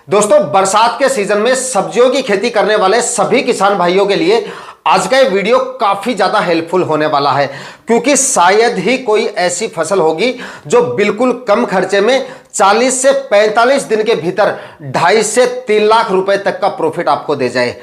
दोस्तों, बरसात के सीजन में सब्जियों की खेती करने वाले सभी किसान भाइयों के लिए आज का ये वीडियो काफी ज्यादा हेल्पफुल होने वाला है, क्योंकि शायद ही कोई ऐसी फसल होगी जो बिल्कुल कम खर्चे में 40 से 45 दिन के भीतर 2.5 से 3 लाख रुपए तक का प्रॉफिट आपको दे जाए।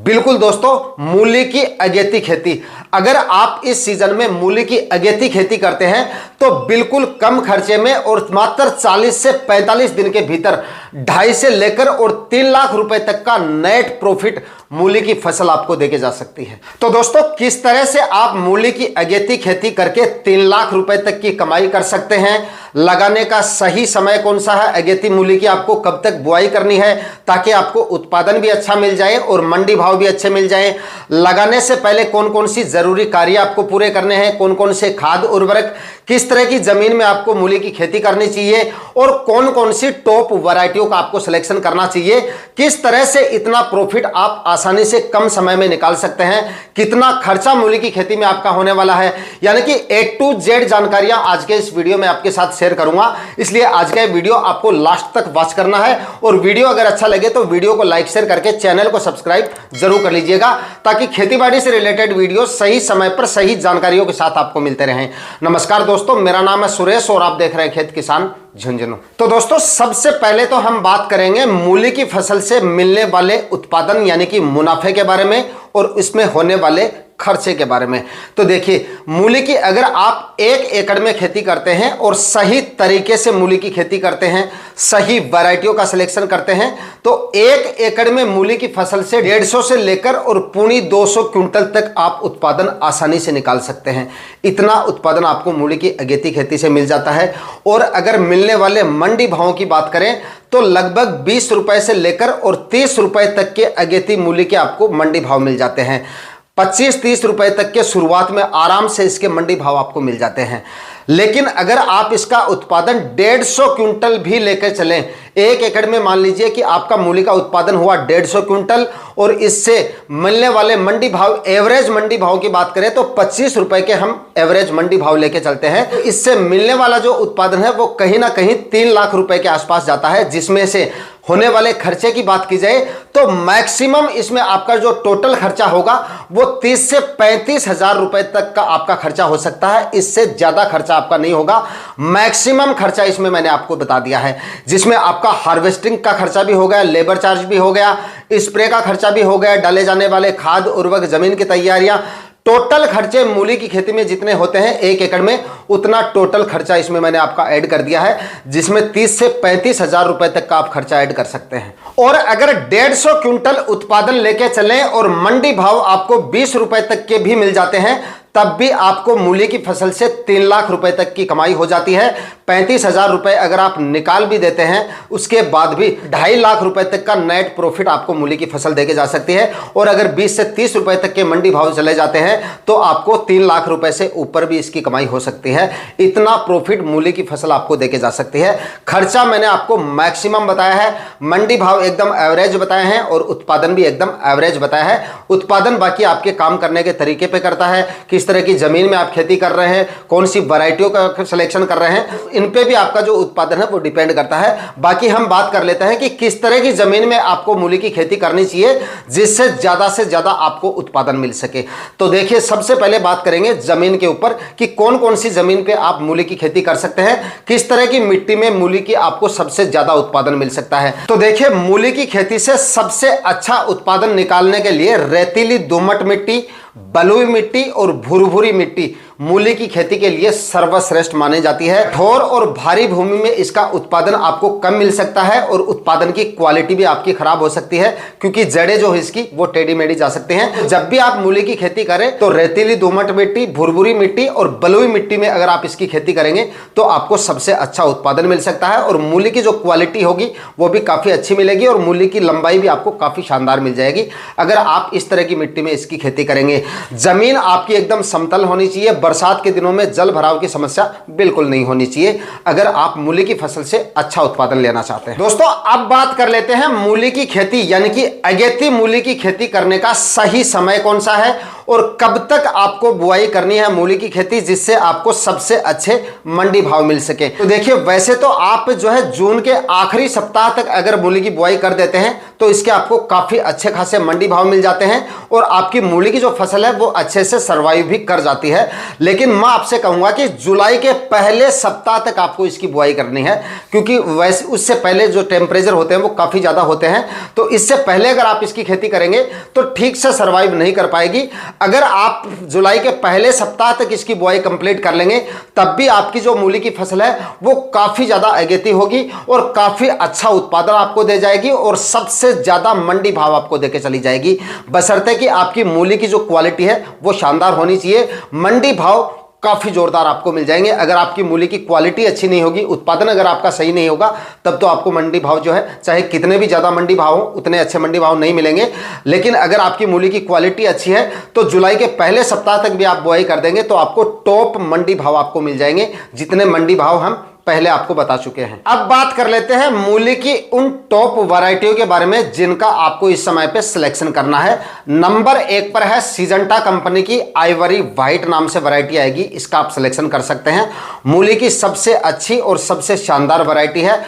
बिल्कुल दोस्तों, मूली की अगेती खेती। अगर आप इस सीजन में मूली की अगेती खेती करते हैं तो बिल्कुल कम खर्चे में और मात्र 40 से 45 दिन के भीतर 2.5 से लेकर और 3 लाख रुपए तक का नेट प्रॉफिट मूली की फसल आपको देके जा सकती है। तो दोस्तों, किस तरह से आप मूली की अगेती खेती करके 3 लाख रुपए तक की कमाई कर सकते हैं, लगाने का सही समय कौन सा है, अगेती मूली की आपको कब तक बुआई करनी है ताकि आपको उत्पादन भी अच्छा मिल जाए और मंडी भाव भी अच्छे मिल जाए, लगाने से पहले कौन कौन सी जरूरी कार्य आपको पूरे करने हैं, कौन कौन से खाद उर्वरक, किस तरह की जमीन में आपको मूली की खेती करनी चाहिए और कौन कौन सी टॉप वैरायटियों का आपको सिलेक्शन करना चाहिए, किस तरह से इतना प्रॉफिट आप आसानी से कम समय में निकाल सकते हैं, कितना खर्चा मूली की खेती में आपका होने वाला है, यानी कि A to Z जानकारियां आज के इस वीडियो में आपके साथ शेयर करूंगा। इसलिए आज का वीडियो आपको लास्ट तक वॉच करना है और वीडियो अगर अच्छा लगे तो वीडियो को लाइक शेयर करके चैनल को सब्सक्राइब जरूर कर लीजिएगा, ताकि खेतीबाड़ी से रिलेटेड वीडियो सही समय पर सही जानकारियों के साथ आपको मिलते रहें। नमस्कार दोस्तों, मेरा नाम है सुरेश और आप देख रहे हैं खेत किसान झुंझुनू। तो दोस्तों, सबसे पहले तो हम बात करेंगे मूली की फसल से मिलने वाले उत्पादन यानी कि मुनाफे के बारे में और इसमें होने वाले खर्चे के बारे में। तो देखिए, मूली की अगर आप 1 एकड़ में खेती करते हैं और सही तरीके से मूली की खेती करते हैं, सही वैरायटियों का सिलेक्शन करते हैं, तो 1 एकड़ में मूली की फसल से 150 से लेकर और पूरी 200 क्विंटल तक आप उत्पादन आसानी से निकाल सकते हैं। इतना उत्पादन आपको मूली की अगेती खेती से मिल जाता है। और अगर मिलने वाले मंडी भावों की बात करें तो लगभग 20 रुपए से लेकर और 30 रुपए तक के अगेती मूली के आपको मंडी भाव मिल जाते हैं। 25-30 रुपए तक के शुरुआत में आराम से इसके मंडी भाव आपको मिल जाते हैं। लेकिन अगर आप इसका उत्पादन 150 क्विंटल भी लेकर चलें, 1 एकड़ में मान लीजिए कि आपका मूली का उत्पादन हुआ 150 क्विंटल और इससे मिलने वाले मंडी भाव, एवरेज मंडी भाव की बात करें तो 25 रुपए के हम एवरेज मंडी भाव लेके चलते हैं, तो इससे मिलने वाला जो उत्पादन है वो कहीं ना कहीं 3 लाख रुपए के आसपास जाता है। जिसमें से होने वाले खर्चे की बात की जाए तो मैक्सिमम इसमें आपका जो टोटल खर्चा होगा वो 30 से 35 हजार रुपए तक का आपका खर्चा हो सकता है। इससे ज्यादा खर्चा आपका नहीं होगा। मैक्सिमम खर्चा इसमें मैंने आपको बता दिया है, जिसमें आपका हार्वेस्टिंग का खर्चा भी हो गया, लेबर चार्ज भी हो गया, स्प्रे का खर्चा भी हो गया, डाले जाने वाले खाद उर्वरक, जमीन की तैयारियां, टोटल खर्चे मूली की खेती में जितने होते हैं 1 एकड़ में, उतना टोटल खर्चा इसमें मैंने आपका ऐड कर दिया है, जिसमें 30 से 35 हजार रुपए तक का आप खर्चा ऐड कर सकते हैं। और अगर 150 क्विंटल उत्पादन लेके चलें और मंडी भाव आपको 20 रुपए तक के भी मिल जाते हैं, तब भी आपको मूली की फसल से 3 लाख रुपए तक की कमाई हो जाती है। 35 हजार रुपए अगर आप निकाल भी देते हैं, उसके बाद भी 2.5 लाख रुपए तक का नेट प्रॉफिट आपको मूली की फसल देके जा सकती है। और अगर 20 से 30 रुपए तक के मंडी भाव चले जाते हैं तो आपको 3 लाख रुपए से ऊपर भी इसकी कमाई हो सकती है। इतना प्रॉफिट मूली की फसल आपको देके जा सकती है। खर्चा मैंने आपको मैक्सिमम बताया है, मंडी भाव एकदम एवरेज बताए हैं और उत्पादन भी एकदम एवरेज बताया है। उत्पादन बाकी आपके काम करने के तरीके पे करता है, किस तरह की जमीन में आप खेती कर रहे हैं, कौन सी वैरायटियों का सिलेक्शन कर रहे हैं, इन पे भी आपका जो उत्पादन है वो डिपेंड करता है। बाकी हम बात कर लेते हैं कि किस तरह की जमीन में आपको मूली की खेती करनी चाहिए जिससे से ज्यादा आपको उत्पादन मिल सके। तो देखिए, सबसे पहले बात करेंगे जमीन के ऊपर कि कौन कौन सी जमीन पे आप मूली की खेती कर सकते हैं, किस तरह की मिट्टी में मूली की आपको सबसे ज्यादा उत्पादन मिल सकता है। तो देखिए, मूली की खेती से सबसे अच्छा उत्पादन निकालने के लिए रेतीली दोमट मिट्टी, बलुई मिट्टी और भुरभुरी मिट्टी मूली की खेती के लिए सर्वश्रेष्ठ मानी जाती है। कठोर और भारी भूमि में इसका उत्पादन आपको कम मिल सकता है और उत्पादन की क्वालिटी भी आपकी खराब हो सकती है, क्योंकि जड़ें जो है इसकी वो टेढ़ी मेढ़ी जा सकती हैं। जब भी आप मूली की खेती करें तो रेतीली दोमट मिट्टी, भुरभुरी मिट्टी और बलुई मिट्टी में अगर आप इसकी खेती करेंगे तो आपको सबसे अच्छा उत्पादन मिल सकता है और मूली की जो क्वालिटी होगी वो भी काफी अच्छी मिलेगी और मूली की लंबाई भी आपको काफी शानदार मिल जाएगी अगर आप इस तरह की मिट्टी में इसकी खेती करेंगे। जमीन आपकी एकदम समतल होनी चाहिए। बरसात के दिनों में जल भराव की समस्या बिल्कुल नहीं होनी चाहिए अगर आप मूली की फसल से अच्छा उत्पादन लेना चाहते हैं। दोस्तों, अब बात कर लेते हैं मूली की खेती यानी कि अगेती मूली की खेती करने का सही समय कौन सा है और कब तक आपको बुआई करनी है मूली की खेती जिससे आपको सबसे अच्छे मंडी भाव मिल सके। तो देखिए, वैसे तो आप जो है जून के आखिरी सप्ताह तक अगर मूली की बुआई कर देते हैं तो इसके आपको काफी अच्छे खासे मंडी भाव मिल जाते हैं और आपकी मूली की जो फसल है वो अच्छे से सर्वाइव भी कर जाती है। लेकिन मैं आपसे कहूंगा कि जुलाई के पहले सप्ताह तक आपको इसकी बुआई करनी है, क्योंकि वैसे उससे पहले जो टेम्परेचर होते हैं वो काफी ज्यादा होते हैं। तो इससे पहले अगर आप इसकी खेती करेंगे तो ठीक से सर्वाइव नहीं कर पाएगी। अगर आप जुलाई के पहले सप्ताह तक इसकी बुआई कंप्लीट कर लेंगे तब भी आपकी जो मूली की फसल है वो काफी ज्यादा अगेती होगी और काफी अच्छा उत्पादन आपको दे जाएगी और सबसे ज्यादा मंडी भाव आपको देके चली जाएगी, बशर्ते कि आपकी मूली की जो क्वालिटी है वो शानदार होनी चाहिए। मंडी भाव काफी जोरदार आपको मिल जाएंगे। अगर आपकी मूली की क्वालिटी अच्छी नहीं होगी, उत्पादन अगर आपका सही नहीं होगा, तब तो आपको मंडी भाव जो है चाहे कितने भी ज्यादा मंडी भाव हो उतने अच्छे मंडी भाव नहीं मिलेंगे। लेकिन अगर आपकी मूली की क्वालिटी अच्छी है तो जुलाई के पहले सप्ताह तक भी आप बुआई कर देंगे तो आपको टॉप मंडी भाव आपको मिल जाएंगे, जितने मंडी भाव हम पहले आपको बता चुके हैं। अब बात कर लेते हैं मूली की उन टॉप वैरायटियों के बारे में जिनका आपको इस समय पे सिलेक्शन करना है। नंबर 1 पर है सिजेंटा कंपनी की आइवरी व्हाइट नाम से वैरायटी आएगी, इसका आप सिलेक्शन कर सकते हैं। मूली की सबसे अच्छी और सबसे शानदार वैरायटी है।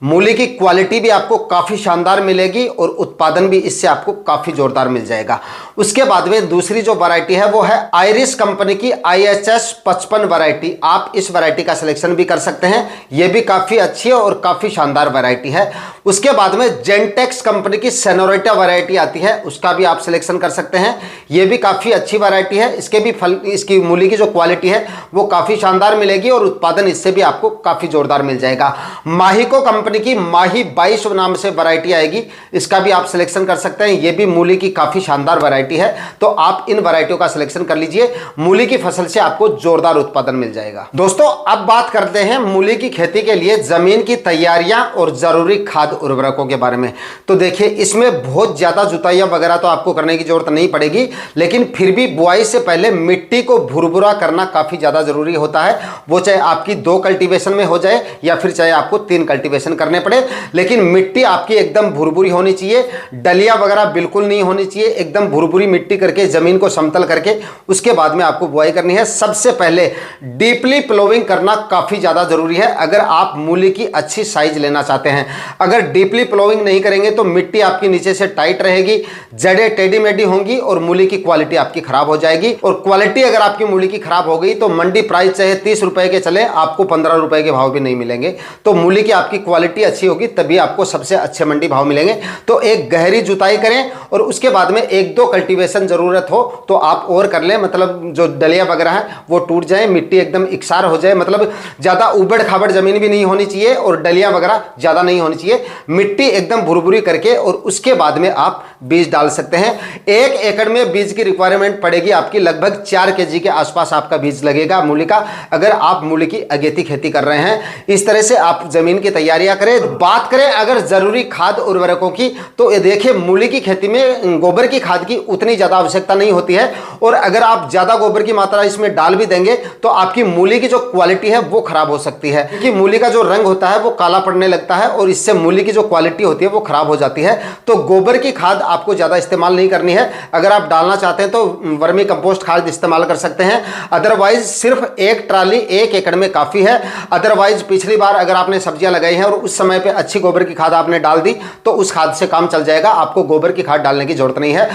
मूली की क्वालिटी भी आपको काफ़ी शानदार मिलेगी और उत्पादन भी इससे आपको काफ़ी जोरदार मिल जाएगा। उसके बाद में दूसरी जो वैरायटी है वो है आयरिस कंपनी की IHS 55 वैरायटी। आप इस वैरायटी का सिलेक्शन भी कर सकते हैं, ये भी काफ़ी अच्छी है और काफ़ी शानदार वैरायटी है। उसके बाद में जेंटेक्स कंपनी की सेनोरिटा वैरायटी आती है, उसका भी आप सिलेक्शन कर सकते हैं, ये भी काफ़ी अच्छी वैरायटी है। इसकी मूली की जो क्वालिटी है वो काफ़ी शानदार मिलेगी और उत्पादन इससे भी आपको काफ़ी जोरदार मिल जाएगा। माहिको कंपनी की माही 22 नाम से वैरायटी आएगी, इसका भी आप सिलेक्शन कर सकते हैं, यह भी मूली की काफी शानदार वैरायटी है। तो आप इन वैरायटियों का सिलेक्शन कर लीजिए, मूली की फसल से आपको जोरदार उत्पादन मिल जाएगा। दोस्तों, अब बात करते हैं मूली की खेती के लिए जमीन की तैयारियां और जरूरी खाद उर्वरकों के बारे में। तो देखिए, इसमें बहुत ज्यादा जुताइयां वगैरह तो आपको करने की जरूरत नहीं पड़ेगी, लेकिन फिर भी बुआई से पहले मिट्टी को भुरभुरा करना काफी ज्यादा जरूरी होता है। वो चाहे आपकी 2 कल्टीवेशन में हो जाए या फिर चाहे आपको 3 कल्टीवेशन करने पड़े, लेकिन मिट्टी आपकी एकदम भुरभुरी होनी चाहिए, डलिया वगैरह बिल्कुल नहीं होनी चाहिए। एकदम भुरभुरी मिट्टी करके जमीन को समतल करके उसके बाद में आपको बुआई करनी है। सबसे पहले डीपली प्लोविंग करना काफी ज्यादा जरूरी है अगर आप मूली की अच्छी साइज लेना चाहते हैं। अगर डीपली प्लोविंग नहीं करेंगे तो मिट्टी आपकी नीचे से टाइट रहेगी, जड़ें टेढ़ी मेढ़ी होंगी और मूली की क्वालिटी आपकी खराब हो जाएगी। और क्वालिटी अगर आपकी मूली की खराब हो गई तो मंडी प्राइस चाहे 30 रुपए के चले, आपको 15 रुपए के भाव भी नहीं मिलेंगे। तो मूली की आपकी क्वालिटी अच्छी होगी तभी आपको सबसे अच्छे मंडी भाव मिलेंगे। तो एक गहरी जुताई करें और उसके बाद में 1-2 कल्टीवेशन जरूरत हो तो आप और कर लें, मतलब जो डलिया वगैरह है वो टूट जाए, मिट्टी एकदम इकसार हो जाए, मतलब ज्यादा उबड़ खाबड़ जमीन भी नहीं होनी चाहिए और डलिया वगैरह ज्यादा नहीं होनी चाहिए। मिट्टी एकदम भुरभुरी करके और उसके बाद में आप बीज डाल सकते हैं। 1 एकड़ में बीज की रिक्वायरमेंट पड़ेगी आपकी लगभग 4 kg के आसपास आपका बीज लगेगा मूली का, अगर आप मूली की अगेती खेती कर रहे हैं। इस तरह से आप जमीन की तैयारियां करें। बात करें अगर जरूरी खाद उर्वरकों की, तो ये देखिए, मूली की खेती में गोबर की खाद की उतनी ज्यादा आवश्यकता नहीं होती है और अगर आप ज्यादा गोबर की मात्रा इसमें डाल भी देंगे तो आपकी मूली की जो क्वालिटी है वो खराब हो सकती है, क्योंकि मूली का जो रंग होता है वो काला पड़ने लगता है और इससे मूली की जो क्वालिटी होती है वो खराब हो जाती है। तो गोबर की खाद आपको ज्यादा इस्तेमाल नहीं करनी है। अगर आप डालना चाहते हैं तो वर्मी कंपोस्ट खाद इस्तेमाल कर सकते हैं, अदरवाइज सिर्फ 1 ट्राली 1 एकड़ में काफी है। अदरवाइज पिछली बार अगर आपने सब्जियां लगाई हैं और उस समय पे अच्छी गोबर की खाद आपने डाल दी तो उस खाद से काम चल जाएगा, आपको गोबर की खाद डालने की जरूरत नहीं है।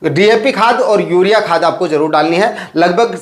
डीएपी खाद और यूरिया खाद आपको जरूर डालनी है। लगभग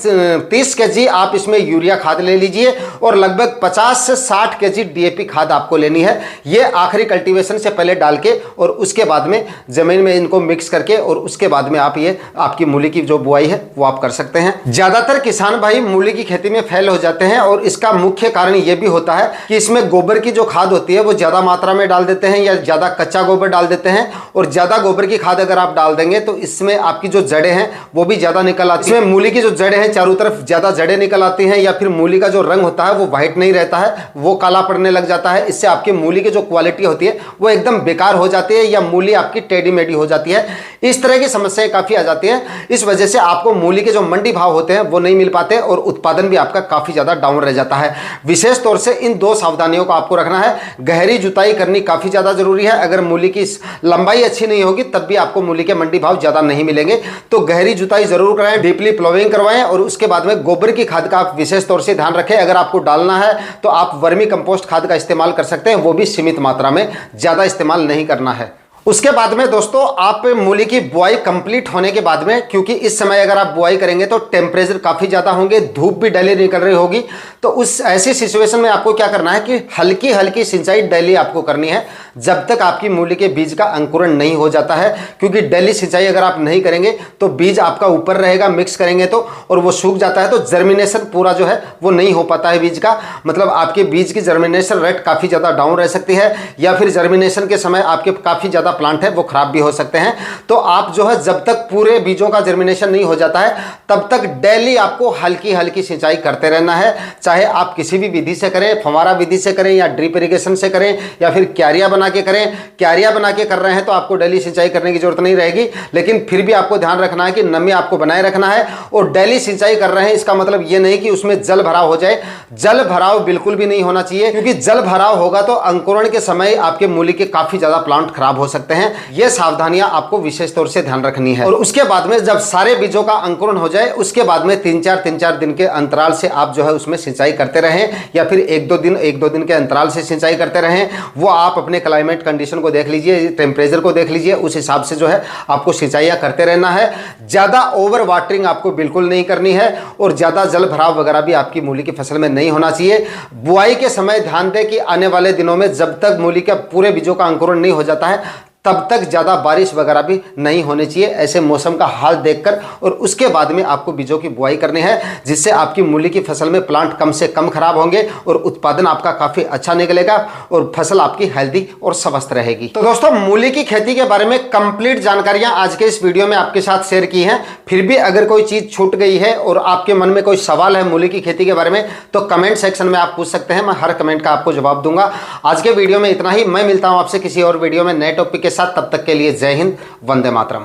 30 kg आप इसमें यूरिया खाद ले लीजिए और लगभग 50 से 60 kg डीएपी खाद आपको लेनी है। ये आखिरी कल्टीवेशन से पहले डाल के और उसके बाद में जमीन में इनको मिक्स करके और उसके बाद में आप ये आपकी मूली की जो बुआई है वो आप कर सकते हैं। ज्यादातर किसान भाई मूली की खेती में फेल हो जाते हैं और इसका मुख्य कारण ये भी होता है कि इसमें गोबर की जो खाद होती है वो ज्यादा मात्रा में डाल देते हैं या ज्यादा कच्चा गोबर डाल देते हैं। और ज्यादा गोबर की खाद अगर आप डाल देंगे तो इसमें आपकी जो जड़ें हैं वो भी ज्यादा निकल आती है। इसमें मूली की जो जड़ें हैं चारों तरफ ज्यादा जड़ें निकल आती हैं या फिर मूली का जो रंग होता है वो व्हाइट नहीं रहता है, वो काला पड़ने लग जाता है। इससे आपकी मूली की जो क्वालिटी होती है वो एकदम बेकार हो जाती है या मूली आपकी टेढ़ी मेढ़ी हो जाती है। इस तरह की समस्याएं काफी आ जाती है। इस वजह से आपको मूली के जो मंडी भाव होते हैं वो नहीं मिल पाते और उत्पादन भी आपका काफी ज्यादा डाउन रह जाता है। विशेष तौर से इन 2 सावधानियों को आपको रखना है। गहरी जुताई करनी काफी ज्यादा जरूरी है। अगर मूली की लंबाई अच्छी नहीं होगी तब भी आपकी आपको मूली के मंडी भाव ज्यादा नहीं मिलेंगे। तो गहरी जुताई जरूर कराएं, डीपली प्लोविंग करवाएं और उसके बाद में गोबर की खाद का आप विशेष तौर से ध्यान रखें। अगर आपको डालना है तो आप वर्मी कंपोस्ट खाद का इस्तेमाल कर सकते हैं, वो भी सीमित मात्रा में, ज्यादा इस्तेमाल नहीं करना है। उसके बाद में दोस्तों आप मूली की बुआई कंप्लीट होने के बाद में, क्योंकि इस समय अगर आप बुआई करेंगे तो टेम्परेचर काफ़ी ज़्यादा होंगे, धूप भी डेली निकल रही होगी, तो उस ऐसी सिचुएशन में आपको क्या करना है कि हल्की हल्की सिंचाई डेली आपको करनी है जब तक आपकी मूली के बीज का अंकुरण नहीं हो जाता है। क्योंकि डेली सिंचाई अगर आप नहीं करेंगे तो बीज आपका ऊपर रहेगा, मिक्स करेंगे तो, और वो सूख जाता है तो जर्मिनेशन पूरा जो है वो नहीं हो पाता है बीज का, मतलब आपके बीज की जर्मिनेशन रेट काफ़ी ज़्यादा डाउन रह सकती है, या फिर जर्मिनेशन के समय आपके काफ़ी ज़्यादा प्लांट है वो खराब भी हो सकते हैं। तो आप जो है जब तक पूरे बीजों का जर्मिनेशन नहीं हो जाता है तब तक डेली आपको हल्की हल्की सिंचाई करते रहना है, चाहे आप किसी भी विधि से करें, फव्वारा विधि से करें या ड्रिप इरिगेशन से करें या फिर क्यारिया बना के करें। क्यारिया बना के कर रहे हैं तो आपको डेली सिंचाई करने की जरूरत नहीं रहेगी, लेकिन फिर भी आपको ध्यान रखना है कि नमी आपको बनाए रखना है। और डेली सिंचाई कर रहे हैं इसका मतलब ये नहीं कि उसमें जल भराव हो जाए, जल भराव बिल्कुल भी नहीं होना चाहिए, क्योंकि जल भराव होगा तो अंकुरण के समय आपके मूली के काफी ज्यादा प्लांट खराब हो सकते हैं। ये सावधानियां आपको विशेष तौर से ध्यान रखनी है। और उसके बाद में जब सारे बीजों का अंकुरण हो जाए उसके बाद में 3-4 दिन के अंतराल से आप जो है उसमें सिंचाई करते रहें, या फिर एक दो दिन के अंतराल से सिंचाई करते रहें। वो आप अपने क्लाइमेट कंडीशन को देख लीजिए, टेम्परेचर को देख लीजिए, उस हिसाब से जो है आपको सिंचाइयां करते रहना है। ज्यादा ओवर वाटरिंग आपको बिल्कुल नहीं करनी है और ज्यादा जल भराव वगैरह भी आपकी मूली की फसल में नहीं होना चाहिए। बुआई के समय ध्यान दें कि आने वाले दिनों में जब तक मूली के पूरे बीजों का अंकुरण नहीं हो जाता है तब तक ज़्यादा बारिश वगैरह भी नहीं होनी चाहिए, ऐसे मौसम का हाल देखकर। और उसके बाद में आपको बीजों की बुआई करनी है, जिससे आपकी मूली की फसल में प्लांट कम से कम खराब होंगे और उत्पादन आपका काफ़ी अच्छा निकलेगा और फसल आपकी हेल्दी और स्वस्थ रहेगी। तो दोस्तों मूली की खेती के बारे में कंप्लीट जानकारियां आज के इस वीडियो में आपके साथ शेयर की हैं। फिर भी अगर कोई चीज़ छूट गई है और आपके मन में कोई सवाल है मूली की खेती के बारे में तो कमेंट सेक्शन में आप पूछ सकते हैं, मैं हर कमेंट का आपको जवाब दूंगा। आज के वीडियो में इतना ही, मैं मिलता हूं आपसे किसी और वीडियो में नए टॉपिक के साथ। तब तक के लिए जय हिंद, वंदे मातरम।